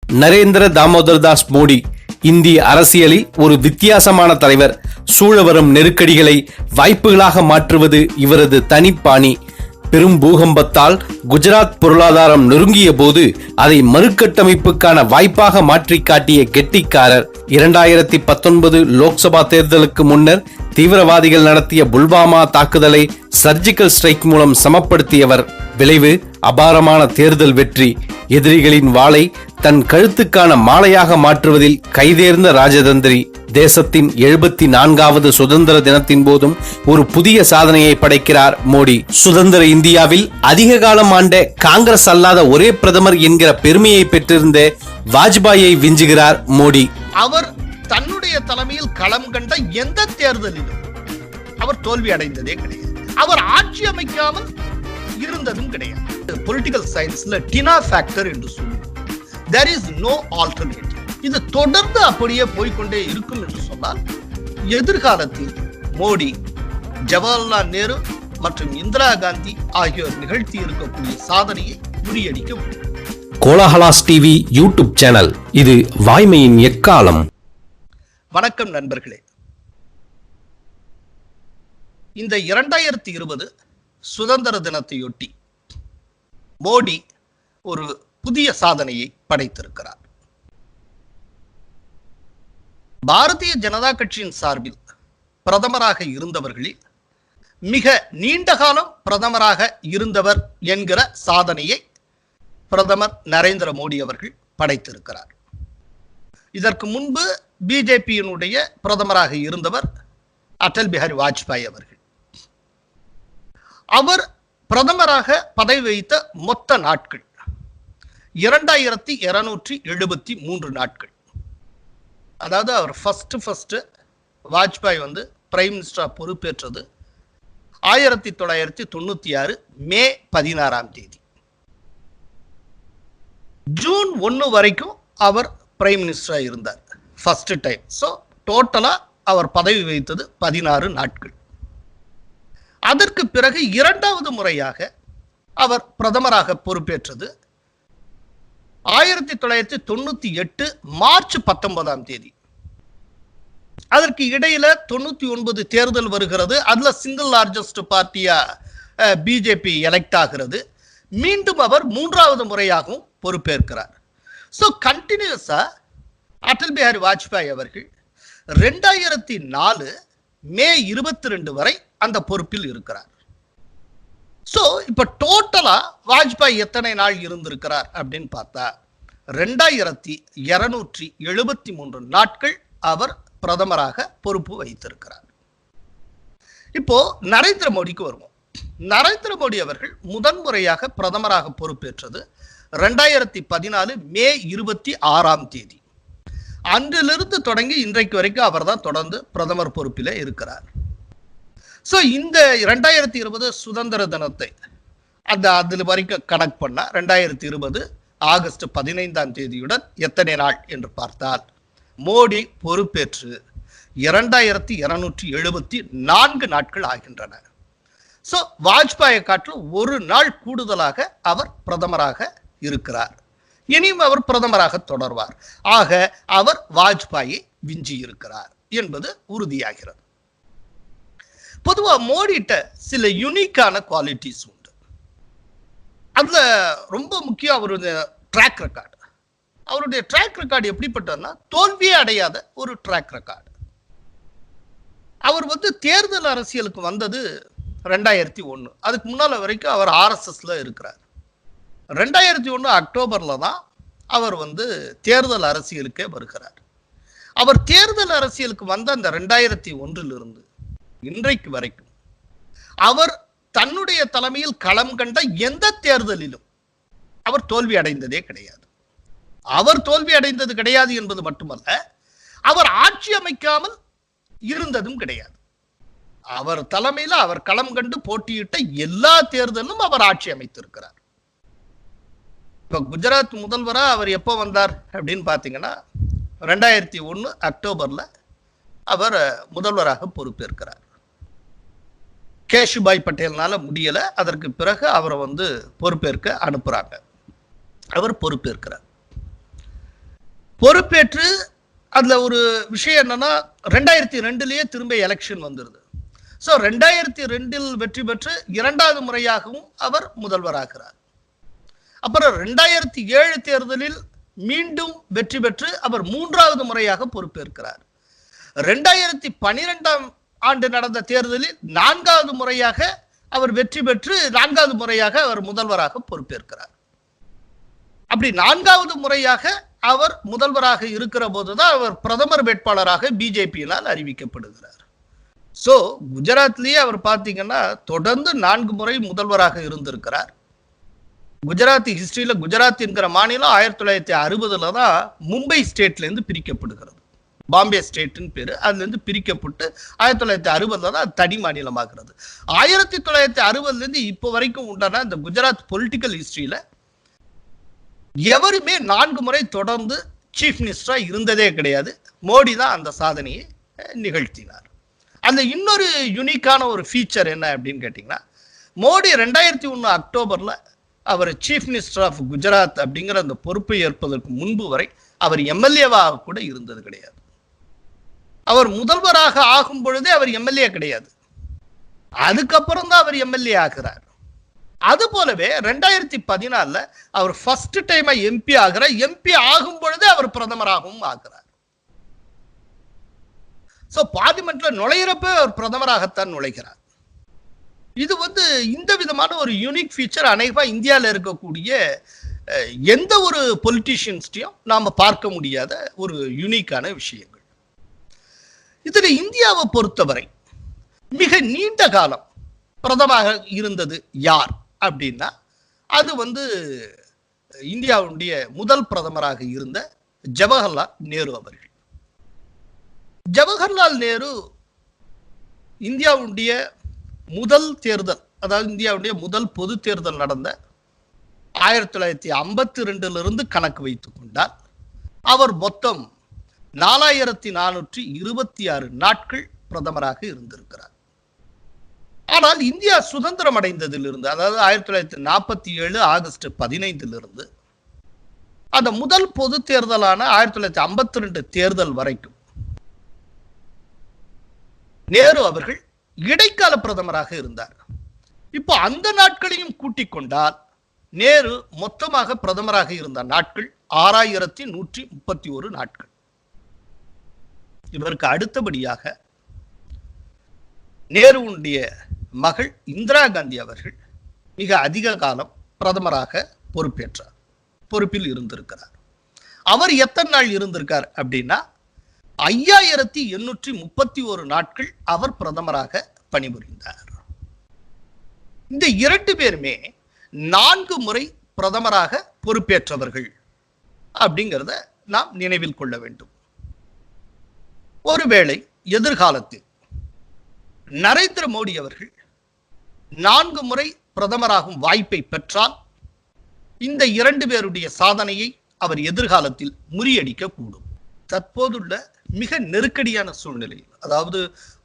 நரேந்திர தாமோதர் தாஸ் மோடி இந்திய அரசியலில் ஒரு வித்தியாசமான தலைவர். சூழ வரும் நெருக்கடிகளை வாய்ப்புகளாக மாற்றுவது இவரது தனிப்பாணி. பெரும் பூகம்பத்தால் குஜராத் பொருளாதாரம் நொறுங்கிய போது அதை மறுகட்டமைப்புக்கான வாய்ப்பாக மாற்றி காட்டிய கெட்டிக்காரர். 2019 லோக்சபா தேர்தலுக்கு முன்னர் தீவிரவாதிகள் நடத்திய புல்வாமா தாக்குதலை சர்ஜிக்கல் ஸ்ட்ரைக் மூலம் சமப்படுத்தியவர். விளைவு அபாரமான தேர்தல் வெற்றி. எதிரிகளின் வாளை தன் கழுத்துக்கான மாலையாக மாற்றுவதில் கைதேர்ந்த ராஜதந்திரி. தேசத்தின் 74வது சுதந்திர தினத்தின் போதும் ஒரு புதிய சாதனையை படைக்கிறார் மோடி. சுதந்திர இந்தியாவில் அதிக காலம் ஆண்ட காங்கிரஸ் அல்லாத ஒரே பிரதமர் என்கிற பெருமையை பெற்றிருந்த வாஜ்பாயை விஞ்சுகிறார் மோடி. அவர் தன்னுடைய தலைமையில் களம் கண்ட எந்த தேர்தலிலும் அவர் தோல்வி அடைந்ததே கிடையாது. அவர் ஆட்சி அமைக்காமல் இருந்ததும் கிடையாது. பொலிட்டிக்கல் சயின்ஸ்ல டினா ஃபேக்டர் என்று சொல்லுவோம். there is no alternative. இது தொடர்ந்து அப்படியே போய்கொண்டே இருக்கும் என்று சொன்னால் எதிர்காலத்தில் மோடி, ஜவஹர்லால் நேரு மற்றும் இந்திரா காந்தி ஆகியோர் நிகழ்த்தி இருக்கக்கூடிய சாதனையை முறியடிக்க முடியும். கோலாஹலாஸ் டிவி யூடியூப் சேனல், இது வாய்மையின் எக்காலம். வணக்கம் நண்பர்களே. இந்த 2020 சுதந்திர தினத்தையொட்டி மோடி ஒரு புதிய சாதனையை படைத்திருக்கிறார். பாரதிய ஜனதா கட்சியின் சார்பில் பிரதமராக இருந்தவர்களில் மிக நீண்ட காலம் பிரதமராக இருந்தவர் என்கிற சாதனையை பிரதமர் நரேந்திர மோடி அவர்கள் படைத்திருக்கிறார். இதற்கு முன்பு பிஜேபியினுடைய பிரதமராக இருந்தவர் அடல் பிஹாரி வாஜ்பாய் அவர்கள். அவர் பிரதமராக பதவி வைத்த மொத்த நாட்கள் 2273 நாட்கள். அதாவது அவர் ஃபர்ஸ்ட் வாஜ்பாய் பிரைம் மினிஸ்டரா பொறுப்பேற்றது 1996 மே 16 ஜூன் 1 வரைக்கும் அவர் பிரைம் மினிஸ்டரா இருந்தார் ஃபர்ஸ்ட் டைம். ஸோ டோட்டலா அவர் பதவி வைத்தது 16 நாட்கள். அதற்கு பிறகு இரண்டாவது முறையாக அவர் பிரதமராக பொறுப்பேற்றது 1998 மார்ச் 19 அதற்கு இடையில 99 தேர்தல் வருகிறது. அதுல சிங்கிள் லார்ஜஸ்ட் பார்ட்டியா பிஜேபி எலெக்ட் ஆகிறது. மீண்டும் அவர் மூன்றாவது முறையாகவும் பொறுப்பேற்கிறார். ஸோ கண்டினியூஸா அடல் பிஹாரி வாஜ்பாய் அவர்கள் 2004 மே 22 வரை அந்த பொறுப்பில் இருக்கிறார். சோ இப்ப டோட்டலா வாஜ்பாய் எத்தனை நாள் இருந்திருக்கிறார் அப்படின்னு பார்த்தா 2273 நாட்கள் அவர் பிரதமராக பொறுப்பு வைத்திருக்கிறார். இப்போ நரேந்திர மோடிக்கு வருவோம். நரேந்திர மோடி அவர்கள் முதன்முறையாக பிரதமராக பொறுப்பேற்றது 2014 மே 26 அன்றிலிருந்து தொடங்கி இன்றைக்கு வரைக்கும் அவர் தான் தொடர்ந்து பிரதமர் பொறுப்பில் இருக்கிறார். ஸோ இந்த 2020 சுதந்திர தினத்தை அதில் வரைக்கும் கணக்கு பண்ணா 2020 ஆகஸ்ட் 15 எத்தனை நாள் என்று பார்த்தால் மோடி பொறுப்பேற்று 2274 நாட்கள் ஆகின்றன. ஸோ வாஜ்பாயை காட்டிலும் ஒரு நாள் கூடுதலாக அவர் பிரதமராக இருக்கிறார். இனியும் அவர் பிரதமராக தொடர்வார். ஆக அவர் வாஜ்பாயை விஞ்சி இருக்கிறார் என்பது உறுதியாகிறது. பொதுவா மோடிட்ட சில யூனிக்கான குவாலிட்டிஸ் உண்டு. அதுல ரொம்ப முக்கியம் அவருடைய ட்ராக் ரெக்கார்டு. அவருடைய ட்ராக் ரெக்கார்டு எப்படிப்பட்டதுன்னா தோல்வியே அடையாத ஒரு ட்ராக் ரெக்கார்டு. அவர் தேர்தல் அரசியலுக்கு வந்தது 2001. அதுக்கு முன்னால வரைக்கும் அவர் RSSல இருக்கிறார். 2001 அக்டோபர்ல தான் அவர் தேர்தல் அரசியலுக்கே வருகிறார். அவர் தேர்தல் அரசியலுக்கு வந்த அந்த 2001 இன்றைக்கு வரைக்கும் அவர் தன்னுடைய தலைமையில் களம் கண்ட எந்த தேர்தலிலும் அவர் தோல்வி அடைந்ததே கிடையாது. அவர் தோல்வி அடைந்தது கிடையாது என்பது மட்டுமல்ல, அவர் ஆட்சி அமைக்காமல் இருந்ததும் கிடையாது. அவர் தலைமையில் அவர் களம் கண்டு போட்டியிட்ட எல்லா தேர்தலும் அவர் ஆட்சி அமைத்திருக்கிறார். இப்ப குஜராத் முதல்வரா அவர் எப்போ வந்தார் அப்படின்னு பாத்தீங்கன்னா 2001 அக்டோபர்ல அவர் முதல்வராக பொறுப்பேற்கிறார். கேஷுபாய் பட்டேல்னால முடியல. அதற்கு பிறகு அவரை பொறுப்பேற்க அனுப்புறாங்க. அவர் பொறுப்பேற்கிறார். பொறுப்பேற்று அதுல ஒரு விஷயம் என்னன்னா 2002லயே திரும்ப எலெக்ஷன் வந்துருது. ஸோ 2002 வெற்றி பெற்று 2வது முறையாகவும் அவர் முதல்வராகிறார். அப்புறம் 2007 தேர்தலில் மீண்டும் வெற்றி பெற்று அவர் 3வது முறையாக பொறுப்பேற்கிறார். 2012ஆம் ஆண்டு நடந்த தேர்தலில் 4வது முறையாக அவர் வெற்றி பெற்று 4வது முறையாக அவர் முதல்வராக பொறுப்பேற்கிறார். அப்படி 4வது முறையாக அவர் முதல்வராக இருக்கிற போதுதான் அவர் பிரதமர் வேட்பாளராக பிஜேபியினால் அறிவிக்கப்படுகிறார். சோ குஜராத்லயே அவர் பாத்தீங்கன்னா தொடர்ந்து 4 முறை முதல்வராக இருந்திருக்கிறார். குஜராத் ஹிஸ்டரியில குஜராத் என்கிற மாநிலம் 1960 தான் மும்பை ஸ்டேட்ல இருந்து பிரிக்கப்படுகிறது. பாம்பே ஸ்டேட்னு பேரு. அதுல இருந்து பிரிக்கப்பட்டு 1960 தான் தனி மாநிலமாகிறது. 1960 இருந்து இப்போ வரைக்கும் உண்டான இந்த குஜராத் பொலிட்டிக்கல் ஹிஸ்டரியில எவருமே 4 முறை தொடர்ந்து சீஃப் மினிஸ்டரா இருந்ததே கிடையாது. மோடி தான் அந்த சாதனையை நிகழ்த்தினார். அந்த இன்னொரு யூனிக்கான ஒரு ஃபீச்சர் என்ன அப்படின்னு கேட்டீங்கன்னா, மோடி 2001 அக்டோபர்ல அவர் சீஃப் மினிஸ்டர் ஆஃப் குஜராத் அப்படிங்கிற அந்த பொறுப்பை ஏற்பதற்கு முன்பு வரை அவர் எம்எல்ஏவாக கூட இருந்தது கிடையாது. அவர் முதல்வராக ஆகும் பொழுதே அவர் எம்எல்ஏ கிடையாது. அதுக்கப்புறம் தான் அவர் எம்எல்ஏ ஆகிறார். அது போலவே 2014 அவர் ஃபர்ஸ்ட் டைம் எம்பி ஆகிறார். எம்பி ஆகும் பொழுதே அவர் பிரதமராகவும் ஆகிறார். சோ பார்லிமெண்ட்ல நுழையிறப்ப அவர் பிரதமராகத்தான் நுழைகிறார். இது இந்த விதமான ஒரு யூனிக் ஃபீச்சர் அநேகமா இந்தியாவில் இருக்கக்கூடிய எந்த ஒரு பொலிட்டீஷியன்ஸ்டையும் நாம பார்க்க முடியாத ஒரு யூனிக்கான விஷயங்கள். இதுல இந்தியாவை பொறுத்தவரை மிக நீண்ட காலம் பிரதமராக இருந்தது யார் அப்படின்னா, அது இந்தியாவுடைய முதல் பிரதமராக இருந்த ஜவஹர்லால் நேரு அவர்கள். ஜவஹர்லால் நேரு இந்தியாவுடைய முதல் தேர்தல், அதாவது இந்தியாவுடைய முதல் பொது தேர்தல் நடந்த 1952 கணக்கு வைத்துக் கொண்டால் அவர் மொத்தம் 4426 நாட்கள் பிரதமராக இருந்திருக்கிறார். ஆனால் இந்தியா சுதந்திரம் அடைந்ததிலிருந்து, அதாவது 1947 ஆகஸ்ட் 15 அந்த முதல் பொது தேர்தலான 1952 தேர்தல் வரைக்கும் நேரு அவர்கள் இடைக்கால பிரதமராக இருந்தார். இப்போ அந்த நாட்களையும் கூட்டிக் கொண்டால் நேரு மொத்தமாக பிரதமராக இருந்த நாட்கள் 6131 நாட்கள். இவருக்கு அடுத்தபடியாக நேருவுடைய மகள் இந்திரா காந்தி அவர்கள் மிக அதிக காலம் பிரதமராக பொறுப்பில் இருந்திருக்கிறார். அவர் எத்தனை நாள் இருந்திருக்கார் அப்படின்னா 5831 நாட்கள் அவர் பிரதமராக பணிபுரிந்தார். இந்த 2 பேருமே 4 முறை பிரதமராக பொறுப்பேற்றவர்கள் அப்படிங்கிறத நாம் நினைவில் கொள்ள வேண்டும். ஒருவேளை எதிர்காலத்தில் நரேந்திர மோடி அவர்கள் 4 முறை பிரதமராகும் வாய்ப்பை பெற்றால் இந்த 2 பேருடைய சாதனையை அவர் எதிர்காலத்தில் முறியடிக்க கூடும். தற்போதுள்ள மிக நெருக்கடியான சூழ்நிலையில், அதாவது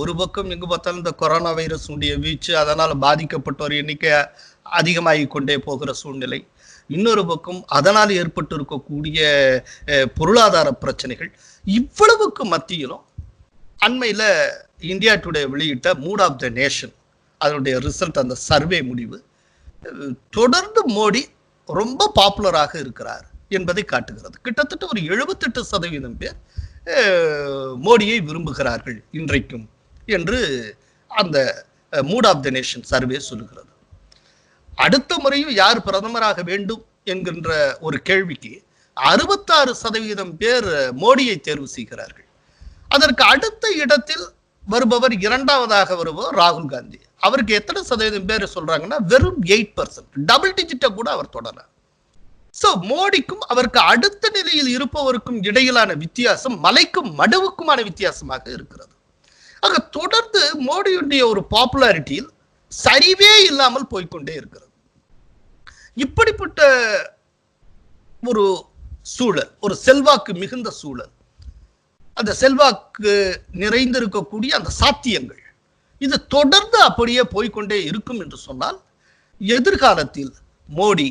ஒரு பக்கம் எங்கு பார்த்தாலும் இந்த கொரோனா வைரஸ் உடைய வீச்சு, அதனால் பாதிக்கப்பட்டோர் எண்ணிக்கை அதிகமாகி கொண்டே போகிற சூழ்நிலை, இன்னொரு பக்கம் அதனால் ஏற்பட்டு இருக்கக்கூடிய பொருளாதார பிரச்சனைகள், இவ்வளவுக்கு மத்தியிலும் அண்மையில இந்தியா டுடே வெளியிட்ட மூட் ஆஃப் த நேஷன் அதனுடைய ரிசல்ட், அந்த சர்வே முடிவு தொடர்ந்து மோடி ரொம்ப பாப்புலராக இருக்கிறார் என்பதை காட்டுகிறது. கிட்டத்தட்ட ஒரு 78% பேர் மோடியை விரும்புகிறார்கள் இன்றைக்கும் என்று அந்த mood of the nation survey சொல்லுகிறது. அடுத்த முறையும் யார் பிரதமராக வேண்டும் என்கின்ற ஒரு கேள்விக்கு 66% பேர் மோடியை தேர்வு செய்கிறார்கள். அதற்கு அடுத்த இடத்தில் வருபவர், 2வதாக வருபவர் ராகுல் காந்தி. அவருக்கு எத்தனை சதவீதம் பேர் சொல்றாங்கன்னா வெறும் 8%, டபுள் டிஜிட்டை கூட அவர் தொடரார். சோ மோடிக்கும் அவருக்கு அடுத்த நிலையில் இருப்பவருக்கும் இடையிலான வித்தியாசம் மலைக்கும் மடுவுக்குமான வித்தியாசமாக இருக்கிறது. ஆக தொடர்ந்து மோடியுடைய ஒரு பாப்புலாரிட்டியில் சரிவே இல்லாமல் போய்கொண்டே இருக்கிறது. இப்படிப்பட்ட ஒரு சூழல், ஒரு செல்வாக்கு மிகுந்த சூழல், அந்த செல்வாக்கு நிறைந்திருக்கக்கூடிய அந்த சாத்தியங்கள், இது தொடர்ந்து அப்படியே போய்கொண்டே இருக்கும் என்று சொன்னால் எதிர்காலத்தில் மோடி,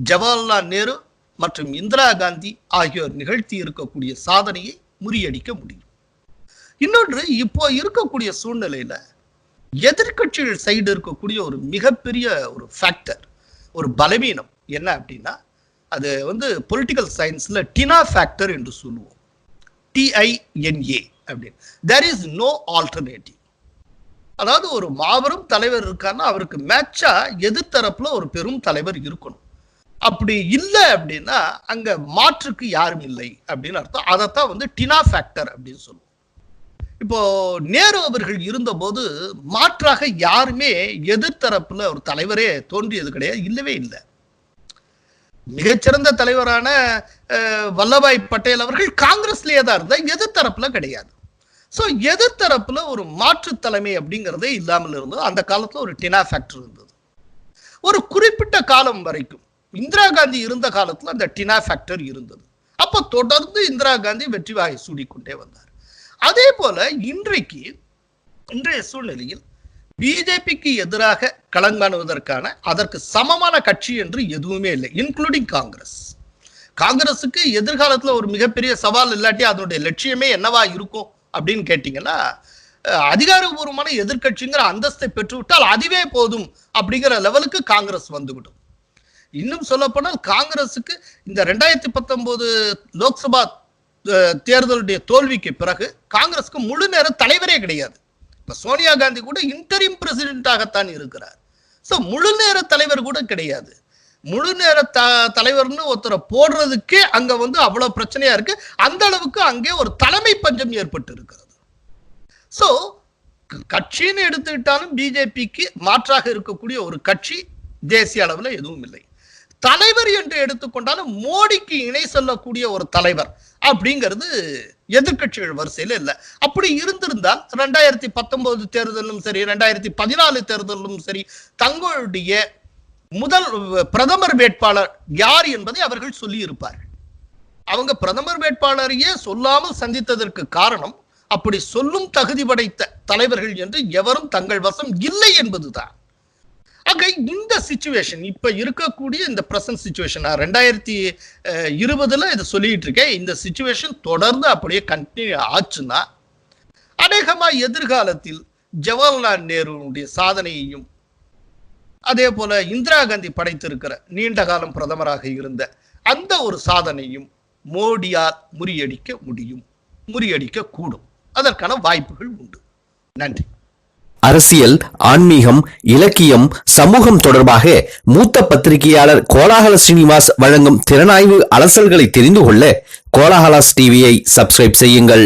ஜவஹர்லால் நேரு மற்றும் இந்திரா காந்தி ஆகியோர் நிகழ்த்தி இருக்கக்கூடிய சாதனையை முறியடிக்க முடியும். இன்னொன்று, இப்போ இருக்கக்கூடிய சூழ்நிலையில எதிர்கட்சிகள் சைடு இருக்கக்கூடிய ஒரு மிகப்பெரிய ஒரு ஃபேக்டர், ஒரு பலவீனம் என்ன அப்படின்னா, அது பொலிட்டிக்கல் சயின்ஸ்ல டினா ஃபேக்டர் என்று சொல்லுவோம். TINA அப்படின்னு. There is no alternative. அதாவது ஒரு மாபெரும் தலைவர் இருக்காருன்னா அவருக்கு மேட்சா எதிர்த்தரப்புல ஒரு பெரும் தலைவர் இருக்கணும். அப்படி இல்லை அப்படின்னா அங்க மாற்றுக்கு யாரும் இல்லை அப்படின்னு அர்த்தம். அதைத்தான் டினா ஃபேக்டர் அப்படின்னு சொல்லுவோம். இப்போ நேரு அவர்கள் இருந்தபோது மாற்றாக யாருமே எதிர்த்தரப்புல ஒரு தலைவரே தோன்றியது கிடையாது, இல்லவே இல்லை. மிகச்சிறந்த தலைவரான வல்லபாய் பட்டேல் அவர்கள் காங்கிரஸ்லயே தான் இருந்தா, எதிர்த்தரப்புல கிடையாது. ஸோ எதிர்த்தரப்புல ஒரு மாற்று தலைமை அப்படிங்கிறதே இல்லாமல் இருந்தது. அந்த காலத்துல ஒரு டினா ஃபேக்டர் இருந்தது. ஒரு குறிப்பிட்ட காலம் வரைக்கும் இந்திரா காந்தி இருந்த காலத்துல அந்த டினா ஃபேக்டர் இருந்தது. அப்ப தொடர்ந்து இந்திரா காந்தி வெற்றி வாகை சூடிக்கொண்டே வந்தார். அதே போல இன்றைய சூழ்நிலையில் பிஜேபிக்கு எதிராக களங்காணுவதற்கான அதற்கு சமமான கட்சி என்று எதுவுமே இல்லை, இன்க்ளூடிங் காங்கிரஸ். காங்கிரஸுக்கு எதிர்காலத்துல ஒரு மிகப்பெரிய சவால் இல்லாட்டி அதனுடைய லட்சியமே என்னவா இருக்கும் அப்படின்னு கேட்டீங்கன்னா, அதிகாரபூர்வமான எதிர்கட்சிங்கிற அந்தஸ்தை பெற்றுவிட்டால் அதுவே போதும் அப்படிங்கிற லெவலுக்கு காங்கிரஸ் வந்துவிடும். இன்னும் சொல்ல போனால் காங்கிரஸுக்கு இந்த 2019 லோக்சபா தேர்தலுடைய தோல்விக்கு பிறகு காங்கிரஸுக்கு முழு நேர தலைவரே கிடையாது. இப்ப சோனியா காந்தி கூட இன்டரிம் பிரசிடென்டாகத்தான் இருக்கிறார். சோ முழு நேர தலைவர் கூட கிடையாது. முழு நேர தலைவர்னு ஒருத்தரை போடுறதுக்கே அங்க அவ்வளவு பிரச்சனையா இருக்கு. அந்த அளவுக்கு அங்கே ஒரு தலைமை பஞ்சம் ஏற்பட்டு இருக்கிறது. சோ கட்சின்னு எடுத்துக்கிட்டாலும் பிஜேபிக்கு மாற்றாக இருக்கக்கூடிய ஒரு கட்சி தேசிய அளவுல எதுவும் இல்லை. தலைவர் என்று எடுத்துக்கொண்டாலும் மோடிக்கு இணை சொல்லக்கூடிய ஒரு தலைவர் அப்படிங்கிறது எதிர்கட்சிகள் வரிசையில் இல்லை. அப்படி இருந்திருந்தால் 2019 தேர்தலும் சரி, 2014 தேர்தலும் சரி, தங்களுடைய முதல் பிரதமர் வேட்பாளர் யார் என்பதை அவர்கள் சொல்லி இருப்பார்கள். அவங்க பிரதமர் வேட்பாளரையே சொல்லாமல் சந்தித்ததற்கு காரணம், அப்படி சொல்லும் தகுதி படைத்த தலைவர்கள் என்று எவரும் தங்கள் வசம் இல்லை என்பதுதான். ஆக இந்த சிச்சுவேஷன், இப்ப இருக்கக்கூடிய இந்த பிரசன்ட் சிச்சுவேஷன், 2020 இதை சொல்லிட்டு இருக்கேன், இந்த சிச்சுவேஷன் தொடர்ந்து அப்படியே கண்டினியூ ஆச்சுன்னா அநேகமா எதிர்காலத்தில் ஜவஹர்லால் நேருடைய சாதனையையும் அதே போல இந்திரா காந்தி படைத்திருக்கிற நீண்ட காலம் பிரதமராக இருந்த அந்த ஒரு சாதனையும் மோடியால் முறியடிக்க முடியும், முறியடிக்க கூடும். அதற்கான வாய்ப்புகள் உண்டு. நன்றி. அரசியல், ஆன்மீகம், இலக்கியம், சமூகம் தொடர்பாக மூத்த பத்திரிகையாளர் கோலாகல ஸ்ரீனிவாஸ் வழங்கும் திறனாய்வு அலசல்களை தெரிந்து கொள்ள கோலாகலாஸ் டிவியை சப்ஸ்கிரைப் செய்யுங்கள்.